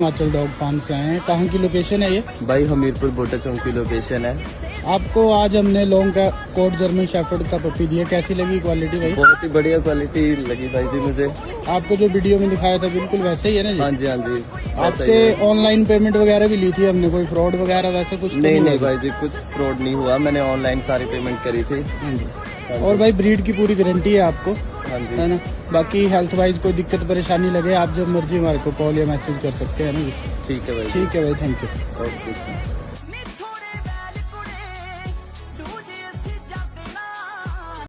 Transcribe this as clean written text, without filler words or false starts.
Himachal dog farm से आए हैं। कहाँ की लोकेशन है ये? भाई हमीरपुर बोटा चौक की लोकेशन है। आपको आज हमने लॉन्ग का कोट जर्मन शेफर्ड का पपी दिया, कैसी लगी क्वालिटी भाई? बहुत ही बढ़िया क्वालिटी लगी भाई जी मुझे। आपको जो वीडियो में दिखाया था बिल्कुल वैसे ही है ना जी? हाँ जी हाँ जी। आपसे ऑनलाइन पेमेंट वगैरह भी ली थी हमने, कोई फ्रॉड वगैरह वैसे कुछ? नहीं भाई जी, कुछ फ्रॉड नहीं हुआ, मैंने ऑनलाइन सारी पेमेंट करी थी। हाँ जी। और भाई ब्रीड की पूरी गारंटी है आपको, हाँ जी, है ना? बाकी हेल्थ वाइज कोई दिक्कत परेशानी लगे आप जब मर्जी हमारे को कॉल या मैसेज कर सकते हैं ना जी? ठीक है भाई। ठीक है भाई, थैंक यू। ओके।